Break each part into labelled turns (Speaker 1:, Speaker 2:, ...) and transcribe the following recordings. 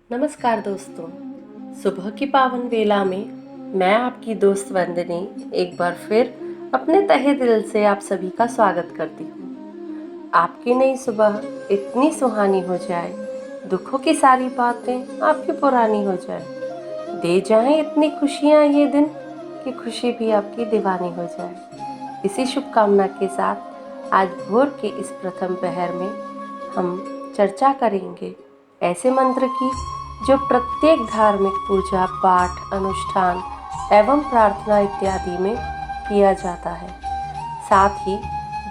Speaker 1: नमस्कार दोस्तों। सुबह की पावन वेला में मैं आपकी दोस्त वंदनी एक बार फिर अपने तहे दिल से आप सभी का स्वागत करती हूँ। आपकी नई सुबह इतनी सुहानी हो जाए, दुखों की सारी बातें आपकी पुरानी हो जाए, दे जाएं इतनी खुशियाँ ये दिन कि खुशी भी आपकी दीवानी हो जाए। इसी शुभकामना के साथ आज भोर के इस प्रथम पहर में हम चर्चा करेंगे ऐसे मंत्र की जो प्रत्येक धार्मिक पूजा पाठ अनुष्ठान एवं प्रार्थना इत्यादि में किया जाता है, साथ ही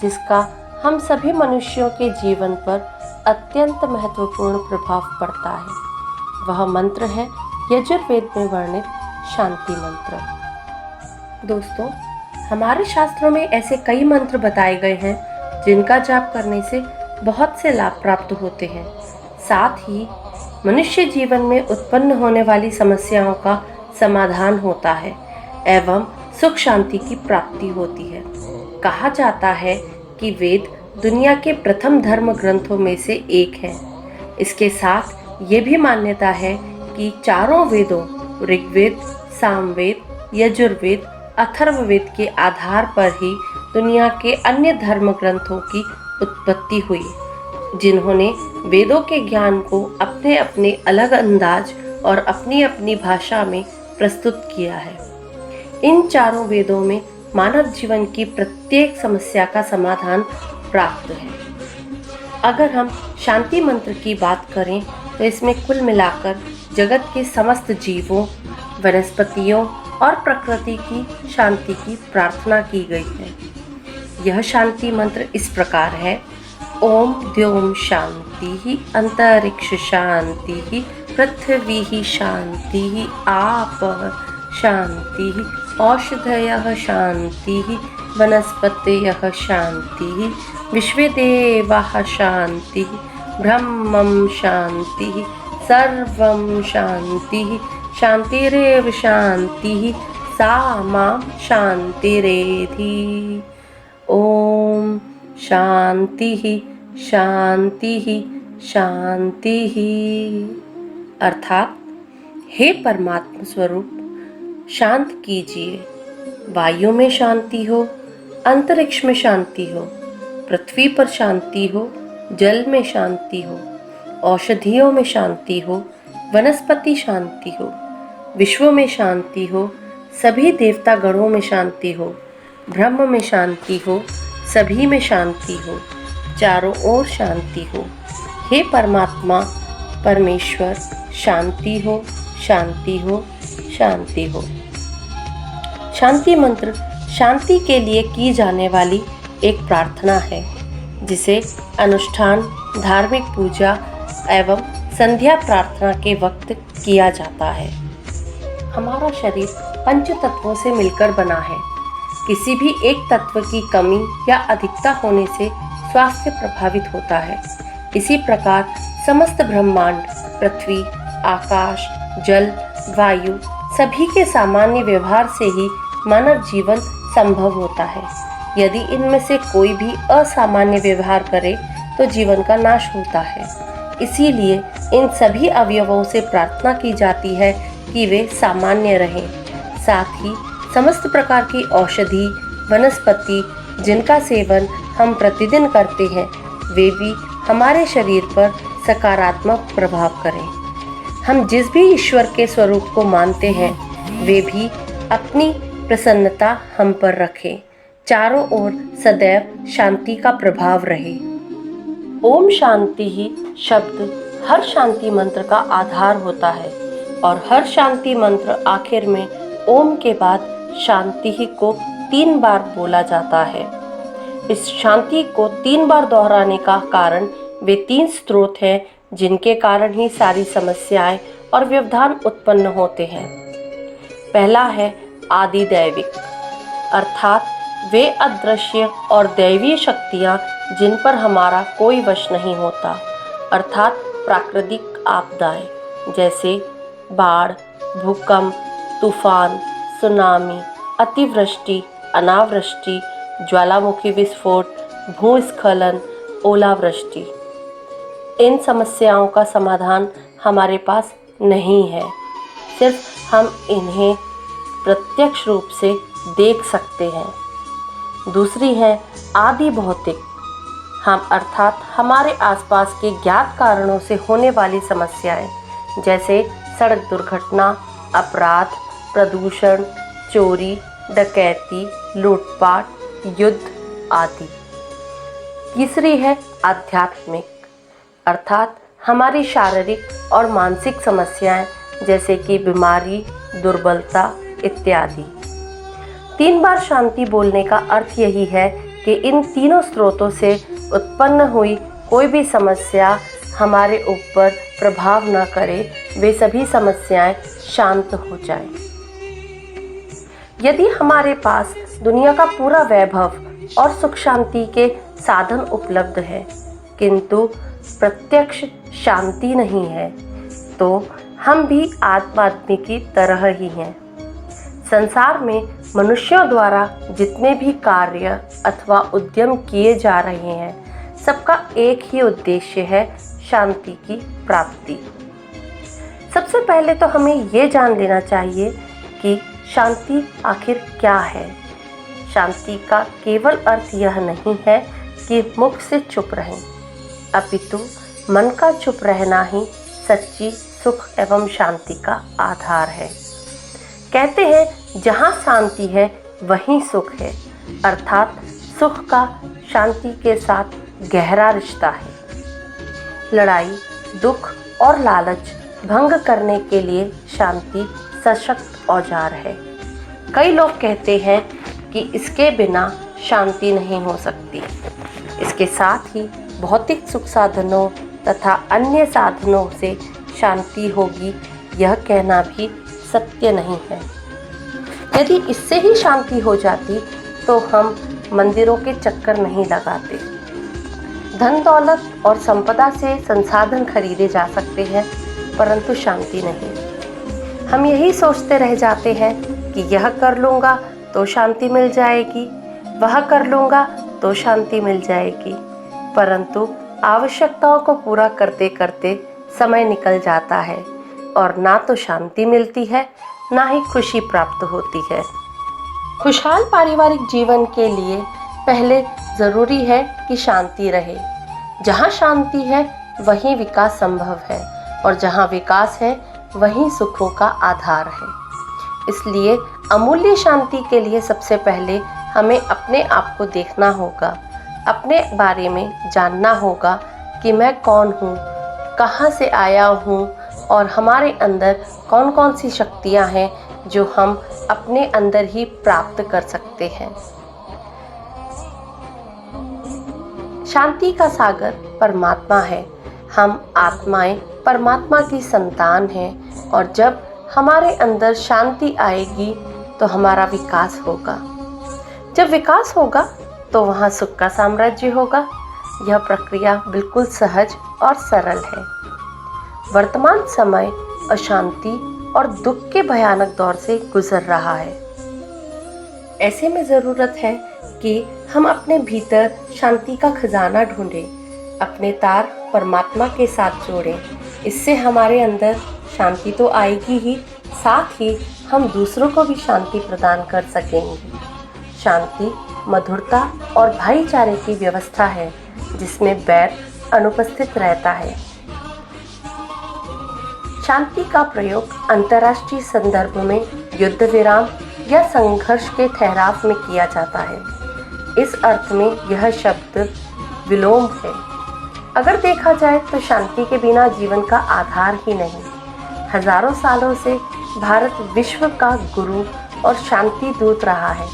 Speaker 1: जिसका हम सभी मनुष्यों के जीवन पर अत्यंत महत्वपूर्ण प्रभाव पड़ता है। वह मंत्र है यजुर्वेद में वर्णित शांति मंत्र। दोस्तों, हमारे शास्त्रों में ऐसे कई मंत्र बताए गए हैं जिनका जाप करने से बहुत से लाभ प्राप्त होते हैं, साथ ही मनुष्य जीवन में उत्पन्न होने वाली समस्याओं का समाधान होता है एवं सुख शांति की प्राप्ति होती है। कहा जाता है कि वेद दुनिया के प्रथम धर्म ग्रंथों में से एक है। इसके साथ ये भी मान्यता है कि चारों वेदों ऋग्वेद, सामवेद, यजुर्वेद, अथर्ववेद के आधार पर ही दुनिया के अन्य धर्म ग्रंथों की उत्पत्ति हुई, जिन्होंने वेदों के ज्ञान को अपने अपने अलग अंदाज और अपनी अपनी भाषा में प्रस्तुत किया है। इन चारों वेदों में मानव जीवन की प्रत्येक समस्या का समाधान प्राप्त है। अगर हम शांति मंत्र की बात करें तो इसमें कुल मिलाकर जगत के समस्त जीवों, वनस्पतियों और प्रकृति की शांति की प्रार्थना की गई है। यह शांति मंत्र इस प्रकार है: ओम द्योम शांति अंतरिक्ष शांति पृथ्वी शांति आप शांति औषधयः शांति वनस्पतयः शांति विश्वेदेवाः शांति ब्रह्मं शांति सर्वं शांति शांतिरेव शांति सा मां शांतिरेधि। ओम शांति शांति शांति। अर्थात हे परमात्मा स्वरूप, शांत कीजिए। वायु में शांति हो, अंतरिक्ष में शांति हो, पृथ्वी पर शांति हो, जल में शांति हो, औषधियों में शांति हो, वनस्पति शांति हो, विश्व में शांति हो, सभी देवता गणों में शांति हो, ब्रह्म में शांति हो, सभी में शांति हो, चारों ओर शांति हो। हे परमात्मा परमेश्वर, शांति हो, शांति हो, शांति हो। शांति मंत्र शांति के लिए की जाने वाली एक प्रार्थना है, जिसे अनुष्ठान, धार्मिक पूजा एवं संध्या प्रार्थना के वक्त किया जाता है। हमारा शरीर पंच तत्वों से मिलकर बना है। किसी भी एक तत्व की कमी या अधिकता होने से स्वास्थ्य प्रभावित होता है। इसी प्रकार समस्त ब्रह्मांड, पृथ्वी, आकाश, जल, वायु सभी के सामान्य व्यवहार से ही मानव जीवन संभव होता है। यदि इनमें से कोई भी असामान्य व्यवहार करे तो जीवन का नाश होता है। इसीलिए इन सभी अवयवों से प्रार्थना की जाती है कि वे सामान्य रहें। साथ ही समस्त प्रकार की औषधि, वनस्पति जिनका सेवन हम प्रतिदिन करते हैं, वे भी हमारे शरीर पर सकारात्मक प्रभाव करें। हम जिस भी ईश्वर के स्वरूप को मानते हैं, वे भी अपनी प्रसन्नता हम पर रखें। चारों ओर सदैव शांति का प्रभाव रहे। ओम शांति ही शब्द हर शांति मंत्र का आधार होता है और हर शांति मंत्र आखिर में ओम के बाद शांति ही को 3 बार बोला जाता है। इस शांति को 3 बार दोहराने का कारण वे 3 स्रोत हैं जिनके कारण ही सारी समस्याएं और व्यवधान उत्पन्न होते हैं। पहला है आदि दैविक, अर्थात वे अदृश्य और दैवीय शक्तियां जिन पर हमारा कोई वश नहीं होता, अर्थात प्राकृतिक आपदाएं जैसे बाढ़, भूकंप, तूफान, सुनामी, अतिवृष्टि, अनावृष्टि, ज्वालामुखी विस्फोट, भूस्खलन, ओलावृष्टि। इन समस्याओं का समाधान हमारे पास नहीं है, सिर्फ हम इन्हें प्रत्यक्ष रूप से देख सकते हैं। दूसरी है आदि भौतिक, हम अर्थात हमारे आसपास के ज्ञात कारणों से होने वाली समस्याएं, जैसे सड़क दुर्घटना, अपराध, प्रदूषण, चोरी, डकैती, लूटपाट, युद्ध आदि। तीसरी है आध्यात्मिक, अर्थात हमारी शारीरिक और मानसिक समस्याएं, जैसे कि बीमारी, दुर्बलता इत्यादि। 3 बार शांति बोलने का अर्थ यही है कि इन तीनों स्रोतों से उत्पन्न हुई कोई भी समस्या हमारे ऊपर प्रभाव न करे, वे सभी समस्याएं शांत हो जाएं। यदि हमारे पास दुनिया का पूरा वैभव और सुख शांति के साधन उपलब्ध है, किंतु प्रत्यक्ष शांति नहीं है, तो हम भी आदमी की तरह ही हैं। संसार में मनुष्यों द्वारा जितने भी कार्य अथवा उद्यम किए जा रहे हैं, सबका एक ही उद्देश्य है, शांति की प्राप्ति। सबसे पहले तो हमें ये जान लेना चाहिए कि शांति आखिर क्या है। शांति का केवल अर्थ यह नहीं है कि मुख से चुप रहें, अपितु मन का चुप रहना ही सच्ची सुख एवं शांति का आधार है। कहते हैं जहाँ शांति है वहीं सुख है, अर्थात सुख का शांति के साथ गहरा रिश्ता है। लड़ाई, दुख और लालच भंग करने के लिए शांति सशक्त औजार है। कई लोग कहते हैं कि इसके बिना शांति नहीं हो सकती। इसके साथ ही भौतिक सुख साधनों तथा अन्य साधनों से शांति होगी, यह कहना भी सत्य नहीं है। यदि इससे ही शांति हो जाती तो हम मंदिरों के चक्कर नहीं लगाते। धन दौलत और संपदा से संसाधन खरीदे जा सकते हैं, परंतु शांति नहीं। हम यही सोचते रह जाते हैं कि यह कर लूँगा तो शांति मिल जाएगी, वह कर लूँगा तो शांति मिल जाएगी, परंतु आवश्यकताओं को पूरा करते करते समय निकल जाता है और ना तो शांति मिलती है, ना ही खुशी प्राप्त होती है। खुशहाल पारिवारिक जीवन के लिए पहले ज़रूरी है कि शांति रहे। जहाँ शांति है वहीं विकास संभव है, और जहाँ विकास है वहीं सुखों का आधार है। इसलिए अमूल्य शांति के लिए सबसे पहले हमें अपने आप को देखना होगा, अपने बारे में जानना होगा कि मैं कौन हूँ, कहाँ से आया हूँ और हमारे अंदर कौन कौन सी शक्तियाँ हैं जो हम अपने अंदर ही प्राप्त कर सकते हैं। शांति का सागर परमात्मा है। हम आत्माएं परमात्मा की संतान हैं, और जब हमारे अंदर शांति आएगी तो हमारा विकास होगा। जब विकास होगा तो वहाँ सुख का साम्राज्य होगा। यह प्रक्रिया बिल्कुल सहज और सरल है। वर्तमान समय अशांति और दुख के भयानक दौर से गुजर रहा है। ऐसे में ज़रूरत है कि हम अपने भीतर शांति का खजाना ढूंढें, अपने तार परमात्मा के साथ जोड़ें। इससे हमारे अंदर शांति तो आएगी ही, साथ ही हम दूसरों को भी शांति प्रदान कर सकेंगे। शांति मधुरता और भाईचारे की व्यवस्था है, जिसमें बैर अनुपस्थित रहता है। शांति का प्रयोग अंतर्राष्ट्रीय संदर्भ में युद्ध विराम या संघर्ष के ठहराव में किया जाता है। इस अर्थ में यह शब्द विलोम है। अगर देखा जाए तो शांति के बिना जीवन का आधार ही नहीं। हजारों सालों से भारत विश्व का गुरु और शांति दूत रहा है,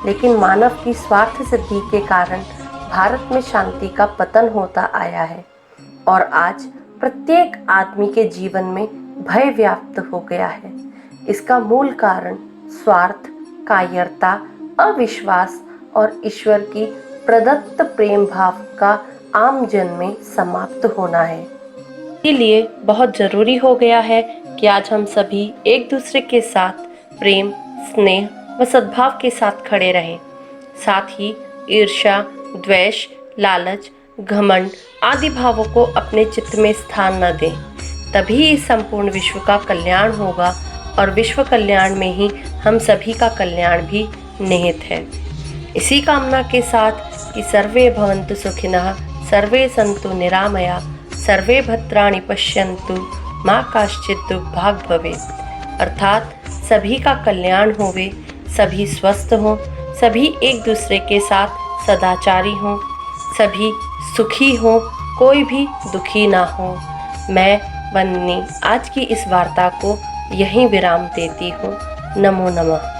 Speaker 1: लेकिन मानव की स्वार्थ सिद्धि के कारण भारत में शांति का पतन होता आया है, और आज प्रत्येक आदमी के जीवन में भय व्याप्त हो गया है। इसका मूल कारण स्वार्थ, कायरता, अविश्वास और ईश्वर की प्रदत्त प्रेम भाव का आम जन में समाप्त होना है। इसीलिए बहुत ज़रूरी हो गया है कि आज हम सभी एक दूसरे के साथ प्रेम, स्नेह व सद्भाव के साथ खड़े रहें। साथ ही ईर्ष्या, द्वेष, लालच, घमंड आदि भावों को अपने चित्त में स्थान न दें। तभी इस संपूर्ण विश्व का कल्याण होगा और विश्व कल्याण में ही हम सभी का कल्याण भी निहित है। इसी कामना के साथ कि सर्वे भवन्तु सुखिनः, सर्वे सन्तु निरामया, सर्वे भद्राणि पश्यन्तु, माँ काश्चित् दुर्भाग् भवेत्, अर्थात सभी का कल्याण होवे, सभी स्वस्थ हों, सभी एक दूसरे के साथ सदाचारी हों, सभी सुखी हों, कोई भी दुखी ना हो। मैं वंदनी आज की इस वार्ता को यहीं विराम देती हूँ। नमो नमः।